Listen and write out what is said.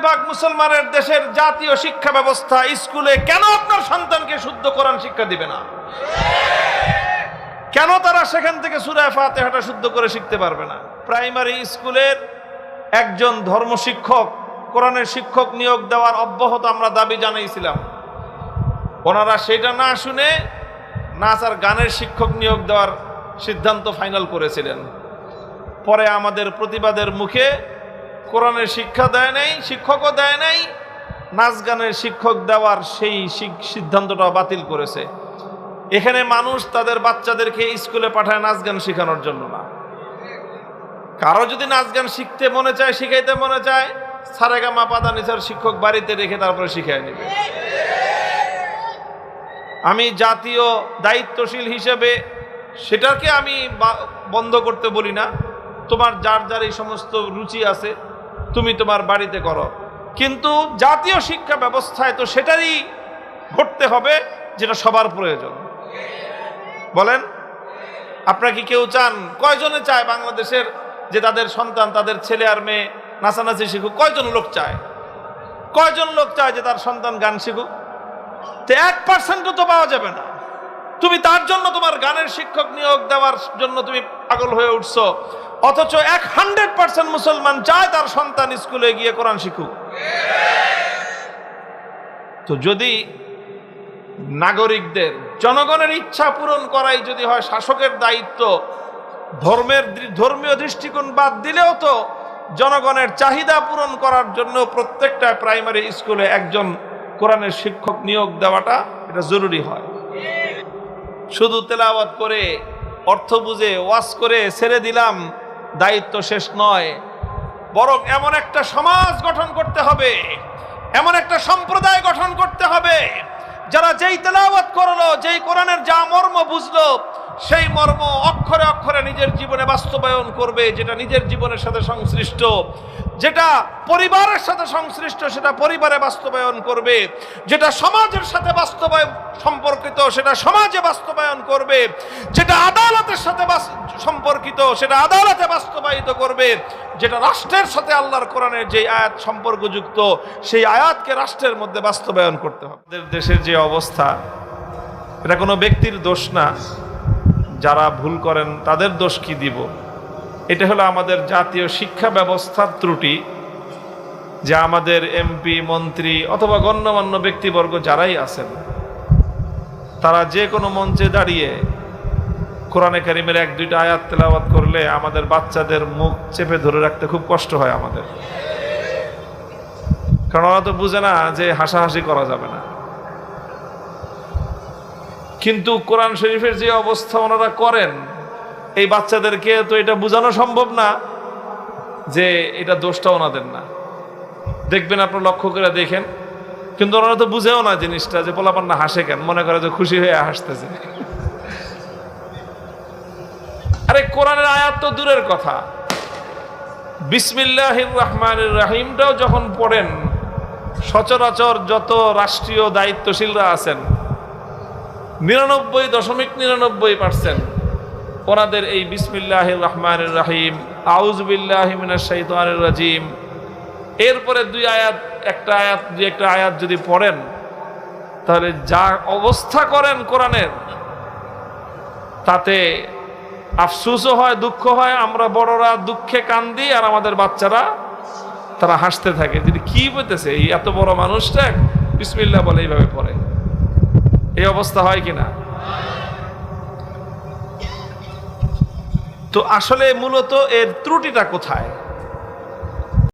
ভাগ মুসলমানের দেশের জাতীয় শিক্ষা ব্যবস্থা স্কুলে কেন আপনার সন্তানকে শুদ্ধ কোরআন শিক্ষা দিবে না? কেন তারা সেখান থেকে সূরা ফাতিহাটা শুদ্ধ করে শিখতে পারবে না? প্রাইমারি স্কুলের একজন ধর্ম শিক্ষক, কোরআনের শিক্ষক নিয়োগ দেওয়ার অব্যাহত আমরা দাবি জানাইছিলাম। ওনারা সেটা না শুনে নাচ আর গানের শিক্ষক নিয়োগ দেওয়ার সিদ্ধান্ত ফাইনাল করেছিলেন। পরে আমাদের প্রতিবাদের মুখে কোরআনের শিক্ষা দেয় নাই, শিক্ষকও দেয় নাই, নাচ গানের শিক্ষক দেওয়ার সেই সিদ্ধান্তটা বাতিল করেছে। এখানে মানুষ তাদের বাচ্চাদেরকে স্কুলে পাঠায় নাচ গান শেখানোর জন্য না। কারো যদি নাচ গান শিখতে মনে চায়, শিখাইতে মনে চায়, সারেগামা পাদানিসার শিক্ষক বাড়িতে রেখে তারপরে শিখায় নেবে। আমি জাতীয় দায়িত্বশীল হিসেবে সেটাকে আমি বন্ধ করতে বলি না। তোমার যার যার এই সমস্ত রুচি আছে তুমি তোমার বাড়িতে করো, কিন্তু জাতীয় শিক্ষা ব্যবস্থায় তো সেটারই ঘটতে হবে যেটা সবার প্রয়োজন। বলেন, আপনারা কি কেউ চান? কয়জনে চায় বাংলাদেশের যে তাদের সন্তান, তাদের ছেলে আর মেয়ে নাচানাচি শিখুক? কয়জন লোক চায়? কয়জন লোক চায় যে তার সন্তান গান শিখুক? তো 1% তো পাওয়া যাবে না। তুমি তার জন্য তোমার গানের শিক্ষক নিয়োগ দেওয়ার জন্য তুমি পাগল হয়ে উঠছো, অথচ 100% মুসলমান চায় তার সন্তান স্কুলে গিয়ে কোরআন শিখুক। তো যদি নাগরিকদের, জনগণের ইচ্ছা পূরণ করাই যদি হয় শাসকের দায়িত্ব, ধর্মীয় দৃষ্টিকোণ বাদ দিলেও তো জনগণের চাহিদা পূরণ করার জন্য প্রত্যেকটা প্রাইমারি স্কুলে একজন কোরআনের শিক্ষক নিয়োগ দেওয়াটা এটা জরুরি হয়। শুধু তেলাওয়াত করে, অর্থ বুঝে ওয়াজ করে ছেড়ে দিলাম, দায়িত্ব শেষ নয়। বরং এমন একটা সমাজ গঠন করতে হবে, এমন একটা সম্প্রদায় গঠন করতে হবে যারা যেই তেলাওয়াত করলো, যেই কোরআনের যা মর্ম বুঝলো, সেই মর্ম অক্ষরে অক্ষরে নিজের জীবনে বাস্তবায়ন করবে, যেটা নিজের জীবনের সাথে সংশ্লিষ্ট, যেটা পরিবারের সাথে সংশ্লিষ্ট সেটা পরিবারে বাস্তবায়ন করবে, যেটা সমাজের সাথে সম্পর্কিত সেটা সমাজে বাস্তবায়ন করবে, যেটা আদালতের সাথে সম্পর্কিত সেটা আদালতে বাস্তবায়িত করবে, যেটা রাষ্ট্রের সাথে আল্লাহর কোরআনের যে আয়াত সম্পর্কযুক্ত সেই আয়াতকে রাষ্ট্রের মধ্যে বাস্তবায়ন করতে হবে। আমাদের দেশের যে অবস্থা, এটা কোনো ব্যক্তির দোষ না। যারা ভুল করেন তাদের দোষ কি দিব? এটা হলো আমাদের জাতীয় শিক্ষা ব্যবস্থার ত্রুটি, যা আমাদের এমপি, মন্ত্রী অথবা গণ্যমান্য ব্যক্তিবর্গ যারাই আছেন, তারা যে কোনো মঞ্চে দাঁড়িয়ে কোরআনে কারিমের 1-2টা আয়াত তেলাওয়াত করলে আমাদের বাচ্চাদের মুখ চেপে ধরে রাখতে খুব কষ্ট হয় আমাদের। কারণ ওরা তো বুঝে না যে হাসাহাসি করা যাবে না। কিন্তু কোরআন শরীফের যে অবস্থা ওনারা করেন, এই বাচ্চাদেরকে তো এটা বোঝানো সম্ভব না যে এটা দোষটা ওনাদের না। দেখবেন, আপনারা লক্ষ্য করে দেখেন, কিন্তু ওনারা তো বুঝেও না জিনিসটা, যে পোলাপান্না হাসে কেন, মনে করে যে খুশি হয়ে হাসতেছে। আরে কোরআনের আয়াত তো দূরের কথা, বিসমিল্লাহির রহমানির রহিমটাও যখন পড়েন, সচরাচর যত রাষ্ট্রীয় দায়িত্বশীলরা আছেন 99.99% ওনাদের এই বিসমিল্লাহির রহমানির রহিম, আউযু বিল্লাহি মিনাশ শাইতানির রাজিম, এরপরে একটা আয়াত যদি পড়েন, তাহলে যা অবস্থা করেন কোরআনের, তাতে আফসোসও হয়, দুঃখ হয়। আমরা বড়রা দুঃখে কান্দি আর আমাদের বাচ্চারা তারা হাসতে থাকে, যদি কি বলতেছে এই এত বড় মানুষটা বিসমিল্লাহ বলে এইভাবে পড়ে। এই অবস্থা হয় কিনা? তো আসলে মূলত এর ত্রুটিটা কোথায়?